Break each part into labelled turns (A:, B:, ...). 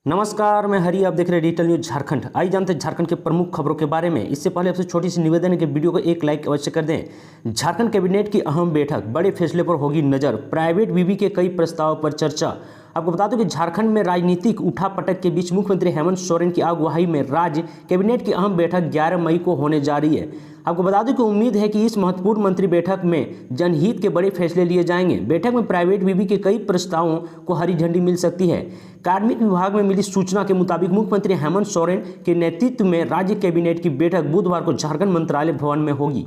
A: नमस्कार, मैं हरी। आप देख रहे हैं डिजिटल न्यूज झारखंड। आइए जानते हैं झारखंड के प्रमुख खबरों के बारे में। इससे पहले आपसे छोटी सी निवेदन है कि वीडियो को एक लाइक अवश्य कर दें। झारखंड कैबिनेट की अहम बैठक, बड़े फैसले पर होगी नजर। प्राइवेट बीवी के कई प्रस्ताव पर चर्चा। आपको बता दूं कि झारखंड में राजनीतिक उठापटक के बीच मुख्यमंत्री हेमंत सोरेन की अगुवाई में राज्य कैबिनेट की अहम बैठक 11 मई को होने जा रही है। आपको बता दूं कि उम्मीद है कि इस महत्वपूर्ण मंत्री बैठक में जनहित के बड़े फैसले लिए जाएंगे। बैठक में प्राइवेट बीवी के कई प्रस्तावों को हरी झंडी मिल सकती है। कार्मिक विभाग में मिली सूचना के मुताबिक मुख्यमंत्री हेमंत सोरेन के नेतृत्व में राज्य कैबिनेट की बैठक बुधवार को झारखंड मंत्रालय भवन में होगी।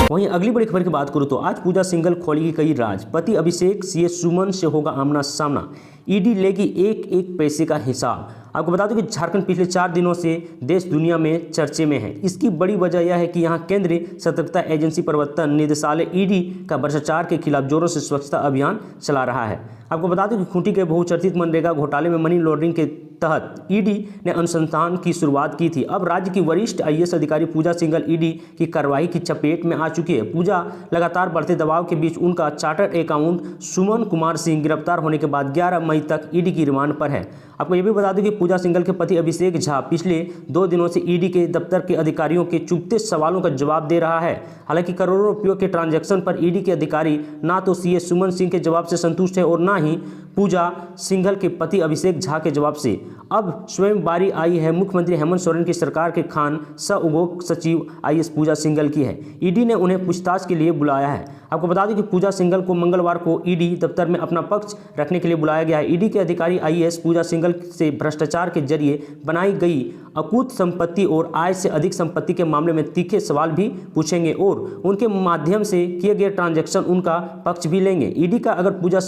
A: वहीं अगली बड़ी खबर की बात करूं तो आज पूजा सिंघल खोलेगी कई राज। पति अभिषेक सीएस सुमन से होगा आमना सामना। ईडी लेगी एक एक पैसे का हिसाब। आपको बता दूं कि झारखंड पिछले 4 दिनों से देश दुनिया में चर्चे में है। इसकी बड़ी वजह यह है कि यहां केंद्रीय सतर्कता एजेंसी प्रवर्तन निदेशालय ईडी का भ्रष्टाचार के खिलाफ जोरों से स्वच्छता अभियान चला रहा है। आपको बता दें कि खूंटी के बहुचर्चित मनरेगा घोटाले में मनी लॉन्ड्रिंग के तहत ईडी ने अनुसंधान की शुरुआत की थी। अब राज्य की वरिष्ठ आईएएस अधिकारी पूजा सिंघल ईडी की कार्रवाई की चपेट में आ चुकी है। पूजा लगातार बढ़ते दबाव के बीच उनका चार्टर्ड अकाउंट सुमन कुमार सिंह गिरफ्तार होने के बाद 11 मई तक ईडी की रिमांड पर है। आपको यह भी बता दें कि पूजा सिंघल के पति अभिषेक झा पिछले 2 दिनों से ईडी के दफ्तर के अधिकारियों के चुभते सवालों का जवाब दे रहा है। हालांकि करोड़ों रुपयों के ट्रांजैक्शन पर ईडी के अधिकारी ना तो सीएस सुमन सिंह के जवाब से संतुष्ट है और ना ही पूजा सिंघल के पति अभिषेक झा के जवाब से। अब स्वयं बारी आई है मुख्यमंत्री हेमंत सोरेन की सरकार के खान सह उद्योग सचिव आईएएस पूजा सिंघल की है। ईडी ने उन्हें पूछताछ के लिए बुलाया है। आपको बता दें कि पूजा सिंघल को मंगलवार को ईडी दफ्तर में अपना पक्ष रखने के लिए बुलाया गया है। ईडी के अधिकारी आईएएस पूजा सिंघल से भ्रष्टाचार के जरिए बनाई गई अकूत संपत्ति और आय से अधिक संपत्ति के मामले में तीखे सवाल भी पूछेंगे और उनके माध्यम से किए गए ट्रांजैक्शन उनका पक्ष भी लेंगे। ईडी का अगर पूजा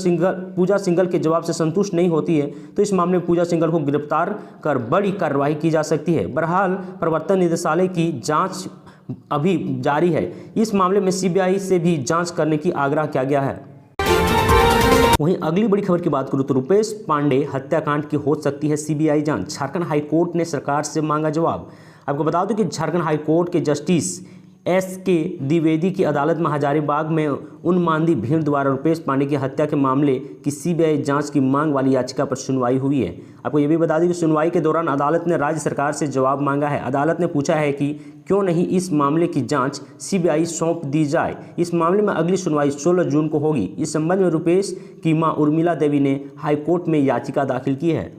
A: सिंघल के जवाब से संतुष्ट नहीं होती है तो इस मामले में पूजा सिंघल को गिरफ्तार कर बड़ी कार्रवाई की जा सकती है। बहरहाल प्रवर्तन निदेशालय की जांच अभी जारी है। इस मामले में सीबीआई से भी जांच करने की आग्रह किया गया है। वहीं अगली बड़ी खबर की बात करूं तो रुपेश पांडे हत्याकांड की हो सकती है सीबीआई जांच। झारखंड हाईकोर्ट ने सरकार से मांगा जवाब। आपको बता दूं कि झारखंड हाईकोर्ट के जस्टिस एस.के. द्विवेदी की अदालत में हजारीबाग में उन्मादी भीड़ द्वारा रुपेश पांडे की हत्या के मामले की सीबीआई जांच की मांग वाली याचिका पर सुनवाई हुई है। आपको ये भी बता दें कि सुनवाई के दौरान अदालत ने राज्य सरकार से जवाब मांगा है। अदालत ने पूछा है कि क्यों नहीं इस मामले की जांच सीबीआई सौंप दी जाए। इस मामले में अगली सुनवाई 16 जून को होगी। इस संबंध में रुपेश की मां उर्मिला देवी ने हाईकोर्ट में याचिका दाखिल की है।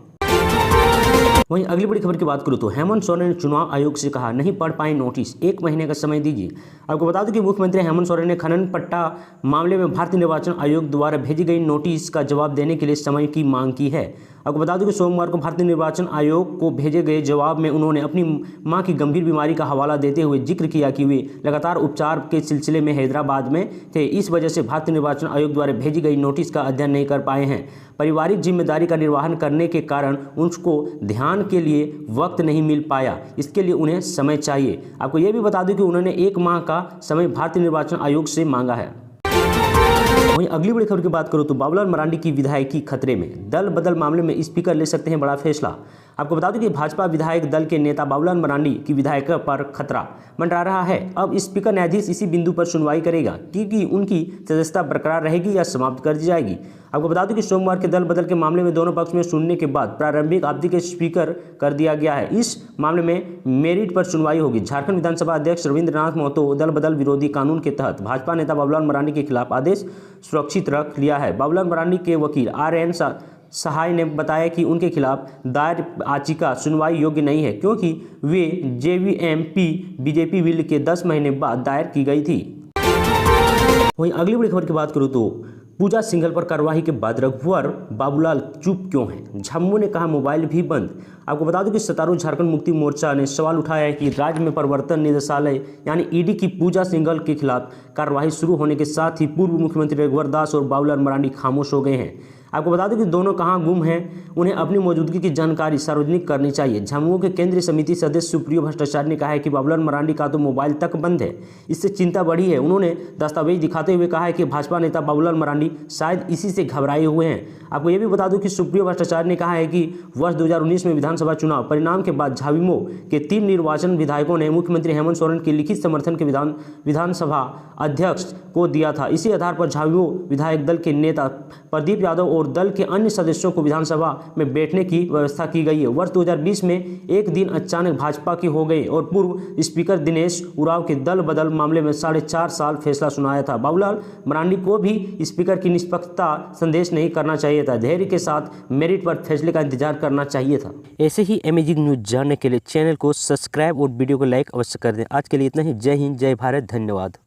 A: वहीं अगली बड़ी खबर की बात करूं तो हेमंत सोरेन ने चुनाव आयोग से कहा नहीं पढ़ पाए नोटिस, 1 महीने का समय दीजिए। आपको बता दूं कि मुख्यमंत्री हेमंत सोरेन ने खनन पट्टा मामले में भारतीय निर्वाचन आयोग द्वारा भेजी गई नोटिस का जवाब देने के लिए समय की मांग की है। आपको बता दूं कि सोमवार को भारतीय निर्वाचन आयोग को भेजे गए जवाब में उन्होंने अपनी मां की गंभीर बीमारी का हवाला देते हुए जिक्र किया कि वे लगातार उपचार के सिलसिले में हैदराबाद में थे। इस वजह से भारतीय निर्वाचन आयोग द्वारा भेजी गई नोटिस का अध्ययन नहीं कर पाए हैं। पारिवारिक जिम्मेदारी का निर्वहन करने के कारण उनको ध्यान के लिए वक्त नहीं मिल पाया, इसके लिए उन्हें समय चाहिए। आपको यह भी बता दूं कि उन्होंने 1 माह का समय भारतीय निर्वाचन आयोग से मांगा है। वहीं अगली बड़ी खबर की बात करूं तो बाबूलाल मरांडी की विधायकी खतरे में। दल बदल मामले में स्पीकर ले सकते हैं बड़ा फैसला। आपको बता दूं कि भाजपा विधायक दल के नेता बाबूलाल मरांडी की विधायक पर खतरा मंडरा रहा है। अब स्पीकर न्यायाधीश इसी बिंदु पर सुनवाई करेगा कि उनकी सदस्यता बरकरार रहेगी या समाप्त कर दी जाएगी। आपको बता दूं कि सोमवार के दल बदल के मामले में दोनों पक्ष में सुनने के बाद प्रारंभिक अवधि के स्पीकर कर दिया गया है। इस मामले में मेरिट पर सुनवाई होगी। झारखंड विधानसभा अध्यक्ष रविंद्रनाथ महतो दल बदल विरोधी कानून के तहत भाजपा नेता बाबूलाल मरांडी के खिलाफ आदेश सुरक्षित रख लिया है। बाबूलाल मरांडी के वकील आर.एन. सहाय ने बताया कि उनके खिलाफ दायर याचिका सुनवाई योग्य नहीं है क्योंकि वे जेवीएमपी बीजेपी बिल के 10 महीने बाद दायर की गई थी। वहीं अगली बड़ी खबर की बात करूं तो पूजा सिंघल पर कार्रवाई के बाद रघुवर बाबूलाल चुप क्यों हैं? झम्मू ने कहा मोबाइल भी बंद। आपको बता दूं कि सत्तारूढ़ झारखंड मुक्ति मोर्चा ने सवाल उठाया है कि राज्य में प्रवर्तन निदेशालय यानी ईडी की पूजा सिंघल के खिलाफ कार्रवाई शुरू होने के साथ ही पूर्व मुख्यमंत्री रघुवर दास और बाबूलाल मरांडी खामोश हो गए हैं। आपको बता दें कि दोनों कहां गुम हैं, उन्हें अपनी मौजूदगी की जानकारी सार्वजनिक करनी चाहिए। झामुमो के केंद्रीय समिति सदस्य सुप्रियो भट्टाचार्य ने कहा है कि बाबूलाल मरांडी का तो मोबाइल तक बंद है, इससे चिंता बढ़ी है। उन्होंने दस्तावेज दिखाते हुए कहा है कि भाजपा नेता बाबूलाल मरांडी शायद इसी से घबराए हुए हैं। आपको यह भी बता दूं कि सुप्रियो भट्टाचार्य ने कहा है कि वर्ष 2019 में विधानसभा चुनाव परिणाम के बाद झामुमो के 3 निर्वाचन विधायकों ने मुख्यमंत्री हेमंत सोरेन के लिखित समर्थन के विधानसभा अध्यक्ष को दिया था। इसी आधार पर झामुमो विधायक दल के नेता प्रदीप यादव और दल के अन्य सदस्यों को विधानसभा में बैठने की व्यवस्था की गई है। वर्ष 2020 में एक दिन अचानक भाजपा की हो गई और पूर्व स्पीकर दिनेश उरांव के दल बदल मामले में 4.5 साल फैसला सुनाया था। बाबूलाल मरांडी को भी स्पीकर की निष्पक्षता संदेश नहीं करना चाहिए था, धैर्य के साथ मेरिट पर फैसले का इंतजार करना चाहिए था। ऐसे ही अमेजिंग न्यूज जानने के लिए चैनल को सब्सक्राइब और वीडियो को लाइक अवश्य कर दें। आज के लिए इतना ही। जय हिंद, जय भारत, धन्यवाद।